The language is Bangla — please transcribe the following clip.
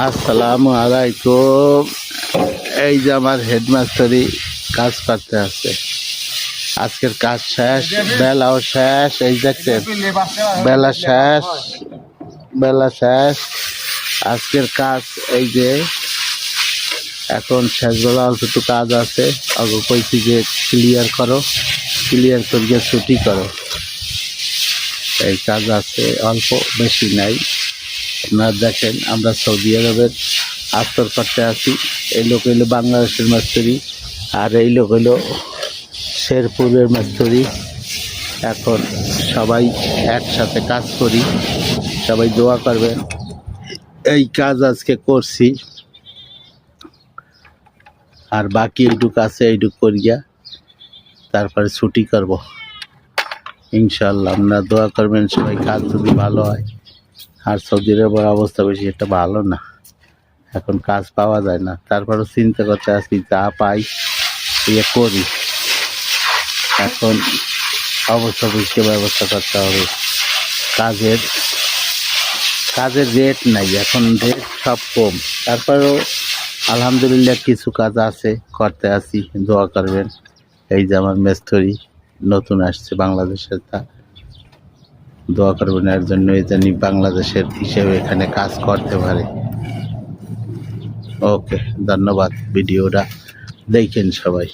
আসসালামু আলাইকুম। এই যে আমার হেডমাস্টারি কাজ করতে আছে। আজকের কাজ শেষ, বেলাও শেষ। এই দেখছেন বেলা শেষ, বেলা শেষ। আজকের কাজ এই যে এখন শেষবেলা অল্প একটু কাজ আছে। আগে কইছি যে ক্লিয়ার করো, ক্লিয়ার করিয়ে ছুটি করো। এই কাজ আছে অল্প, বেশি নাই। আপনারা দেখেন আমরা সৌদি আরবের আস্তর করতে আছি। এই লোক হইলো বাংলাদেশের মিস্ত্রি, আর এই লোক হইলো শেরপুরের মিস্ত্রি। এখন সবাই একসাথে কাজ করি, সবাই দোয়া করবেন। এই কাজ আজকে করছি, আর বাকি এইটুক আছে, এইটুক করিয়া তারপরে ছুটি করব ইনশাল্লাহ। আপনারা দোয়া করবেন সবাই, কাজ যদি ভালো হয়। আর সৌদি আরবের অবস্থা বেশি একটা ভালো না, এখন কাজ পাওয়া যায় না। তারপরে চিন্তা করতে আসি যা পাই ইয়ে করি। এখন অবস্থা বুঝতে ব্যবস্থা করতে হবে। কাজের কাজের রেট নাই, এখন রেট সব কম। তারপরেও আলহামদুলিল্লাহ কিছু কাজ আছে, করতে আসি, দোয়া করবেন। এই যে আমার মিস্ত্রি নতুন আসছে বাংলাদেশের, তা দোয়া করবেন এর জন্য, এই জানি বাংলাদেশের হিসেবে এখানে কাজ করতে পারে। ওকে, ধন্যবাদ। ভিডিওটা দেখেন সবাই।